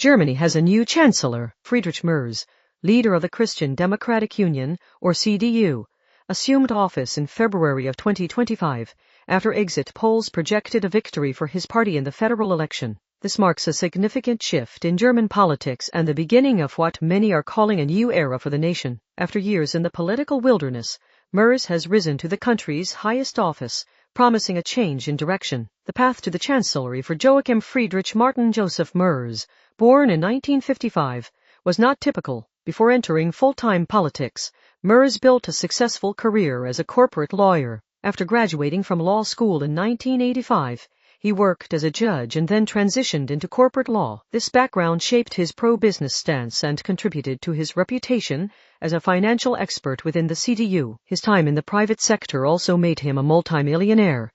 Germany has a new Chancellor, Friedrich Merz, leader of the Christian Democratic Union, or CDU, assumed office in February of 2025 after exit polls projected a victory for his party in the federal election. This marks a significant shift in German politics and the beginning of what many are calling a new era for the nation. After years in the political wilderness, Merz has risen to the country's highest office, promising a change in direction. The path to the chancellery for Joachim Friedrich Martin Joseph Merz, born in 1955, was not typical. Before entering full-time politics, Merz built a successful career as a corporate lawyer. After graduating from law school in 1985, he worked as a judge and then transitioned into corporate law. This background shaped his pro-business stance and contributed to his reputation as a financial expert within the CDU. His time in the private sector also made him a multimillionaire,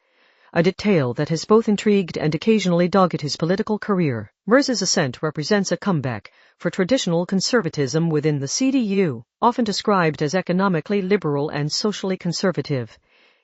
a detail that has both intrigued and occasionally dogged his political career. Merz's ascent represents a comeback for traditional conservatism within the CDU, often described as economically liberal and socially conservative.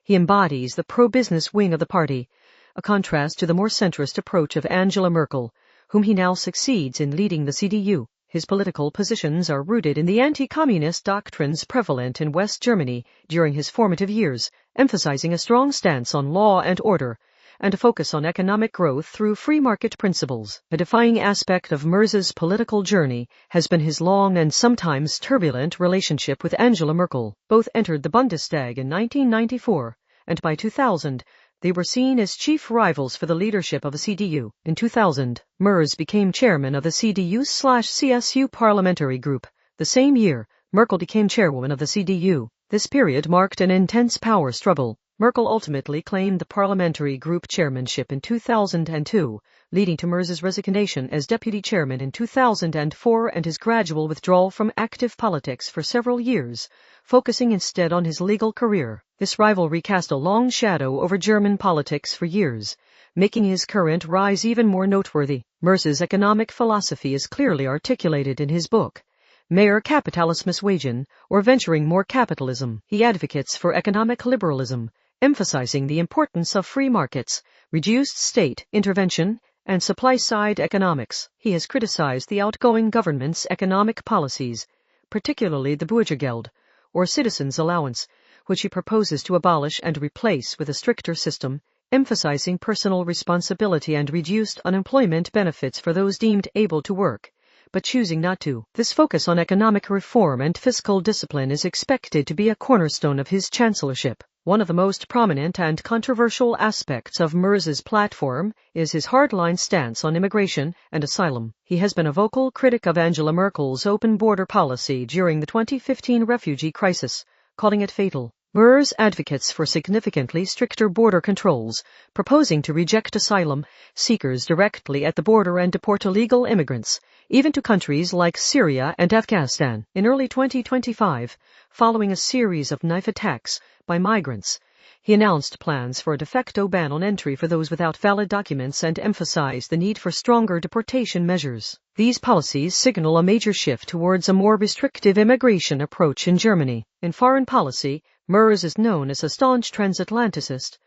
He embodies the pro-business wing of the party, a contrast to the more centrist approach of Angela Merkel, whom he now succeeds in leading the CDU. His political positions are rooted in the anti-communist doctrines prevalent in West Germany during his formative years, emphasizing a strong stance on law and order, and a focus on economic growth through free market principles. A defining aspect of Merz's political journey has been his long and sometimes turbulent relationship with Angela Merkel. Both entered the Bundestag in 1994, and by 2000, they were seen as chief rivals for the leadership of the CDU. In 2000, Merz became chairman of the CDU/CSU parliamentary group. The same year, Merkel became chairwoman of the CDU. This period marked an intense power struggle. Merkel ultimately claimed the parliamentary group chairmanship in 2002, leading to Merz's resignation as deputy chairman in 2004 and his gradual withdrawal from active politics for several years, focusing instead on his legal career. This rivalry cast a long shadow over German politics for years, making his current rise even more noteworthy. Merz's economic philosophy is clearly articulated in his book, Mehr Kapitalismus wagen, or Venturing More Capitalism. He advocates for economic liberalism, emphasizing the importance of free markets, reduced state intervention, and supply-side economics. He has criticized the outgoing government's economic policies, particularly the Bürgergeld, or citizens' allowance, which he proposes to abolish and replace with a stricter system, emphasizing personal responsibility and reduced unemployment benefits for those deemed able to work, but choosing not to. This focus on economic reform and fiscal discipline is expected to be a cornerstone of his chancellorship. One of the most prominent and controversial aspects of Merz's platform is his hardline stance on immigration and asylum. He has been a vocal critic of Angela Merkel's open border policy during the 2015 refugee crisis, calling it fatal. Merz advocates for significantly stricter border controls, proposing to reject asylum seekers directly at the border and deport illegal immigrants, even to countries like Syria and Afghanistan. In early 2025, following a series of knife attacks by migrants, he announced plans for a de facto ban on entry for those without valid documents and emphasized the need for stronger deportation measures. These policies signal a major shift towards a more restrictive immigration approach in Germany. In foreign policy, Merz is known as a staunch transatlanticist,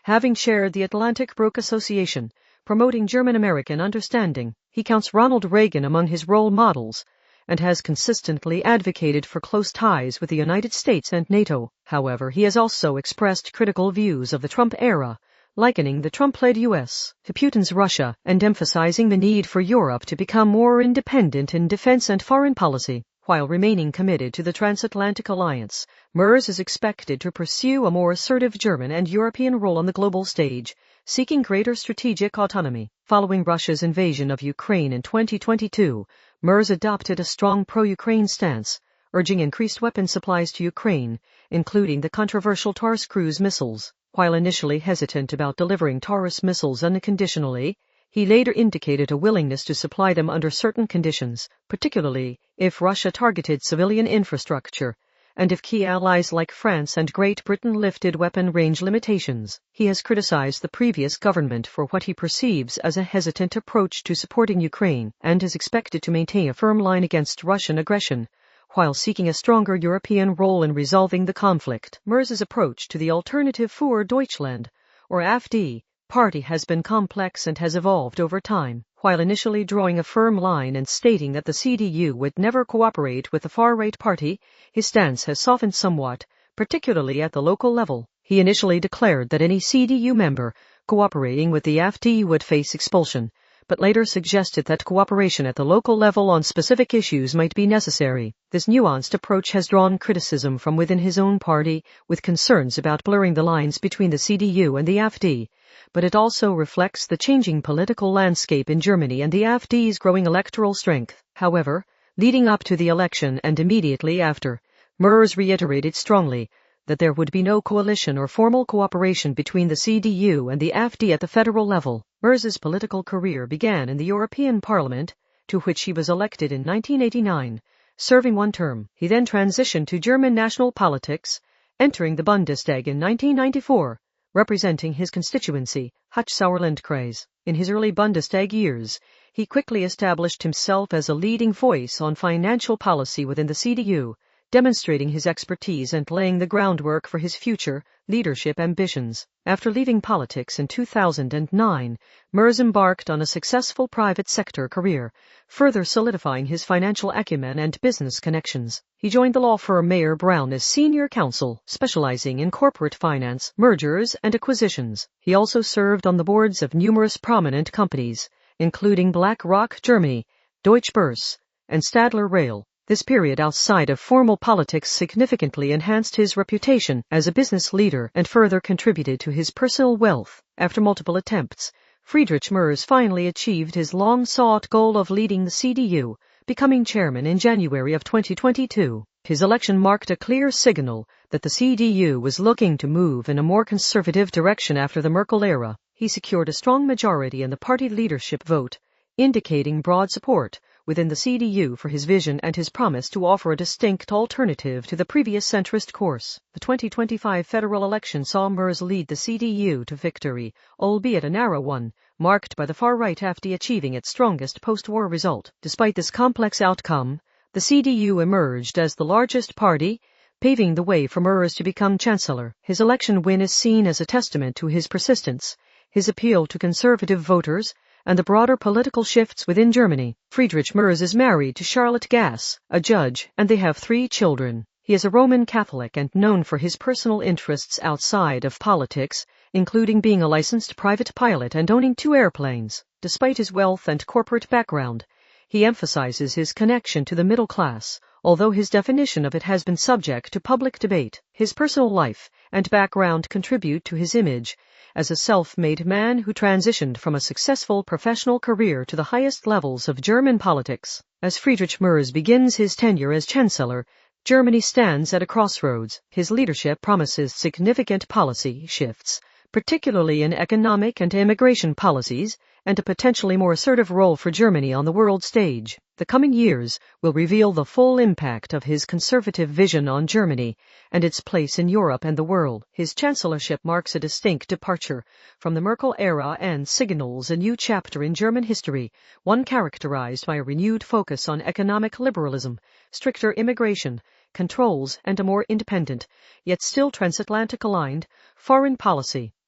having chaired the Atlantic Brook Association, promoting German-American understanding. He counts Ronald Reagan among his role models and has consistently advocated for close ties with the United States and NATO. However, he has also expressed critical views of the Trump era, likening the Trump-led U.S. to Putin's Russia and emphasizing the need for Europe to become more independent in defense and foreign policy. While remaining committed to the transatlantic alliance, Merz is expected to pursue a more assertive German and European role on the global stage, seeking greater strategic autonomy. Following Russia's invasion of Ukraine in 2022, Merz adopted a strong pro-Ukraine stance, urging increased weapon supplies to Ukraine, including the controversial Taurus cruise missiles. While initially hesitant about delivering Taurus missiles unconditionally, he later indicated a willingness to supply them under certain conditions, particularly if Russia targeted civilian infrastructure and if key allies like France and Great Britain lifted weapon range limitations. He has criticized the previous government for what he perceives as a hesitant approach to supporting Ukraine and is expected to maintain a firm line against Russian aggression, while seeking a stronger European role in resolving the conflict. Merz's approach to the Alternative für Deutschland, or AfD, party has been complex and has evolved over time. While initially drawing a firm line and stating that the CDU would never cooperate with the far-right party, his stance has softened somewhat, particularly at the local level. He initially declared that any CDU member cooperating with the AfD would face expulsion, but later suggested that cooperation at the local level on specific issues might be necessary. This nuanced approach has drawn criticism from within his own party, with concerns about blurring the lines between the CDU and the AfD, but it also reflects the changing political landscape in Germany and the AfD's growing electoral strength. However, leading up to the election and immediately after, Merz reiterated strongly that there would be no coalition or formal cooperation between the CDU and the AfD at the federal level. Merz's political career began in the European Parliament, to which he was elected in 1989, serving one term. He then transitioned to German national politics, entering the Bundestag in 1994, representing his constituency, Hochsauerlandkreis. In his early Bundestag years, he quickly established himself as a leading voice on financial policy within the CDU, demonstrating his expertise and laying the groundwork for his future leadership ambitions. After leaving politics in 2009, Merz embarked on a successful private sector career, further solidifying his financial acumen and business connections. He joined the law firm Mayer Brown as senior counsel, specializing in corporate finance, mergers, and acquisitions. He also served on the boards of numerous prominent companies, including BlackRock Germany, Deutsche Börse, and Stadler Rail. This period outside of formal politics significantly enhanced his reputation as a business leader and further contributed to his personal wealth. After multiple attempts, Friedrich Merz finally achieved his long-sought goal of leading the CDU, becoming chairman in January of 2022. His election marked a clear signal that the CDU was looking to move in a more conservative direction after the Merkel era. He secured a strong majority in the party leadership vote, indicating broad support within the CDU for his vision and his promise to offer a distinct alternative to the previous centrist course. The 2025 federal election saw Merz lead the CDU to victory, albeit a narrow one, marked by the far-right AfD achieving its strongest post-war result. Despite this complex outcome, the CDU emerged as the largest party, paving the way for Merz to become Chancellor. His election win is seen as a testament to his persistence, his appeal to conservative voters, and the broader political shifts within Germany. Friedrich Merz is married to Charlotte Gass, a judge, and they have 3 children. He is a Roman Catholic and known for his personal interests outside of politics, including being a licensed private pilot and owning 2 airplanes. Despite his wealth and corporate background, he emphasizes his connection to the middle class, although his definition of it has been subject to public debate. His personal life and background contribute to his image as a self-made man who transitioned from a successful professional career to the highest levels of German politics. As Friedrich Merz begins his tenure as Chancellor, Germany stands at a crossroads. His leadership promises significant policy shifts, particularly in economic and immigration policies, and a potentially more assertive role for Germany on the world stage. The coming years will reveal the full impact of his conservative vision on Germany and its place in Europe and the world. His chancellorship marks a distinct departure from the Merkel era and signals a new chapter in German history, one characterized by a renewed focus on economic liberalism, stricter immigration controls, and a more independent, yet still transatlantic-aligned, foreign policy.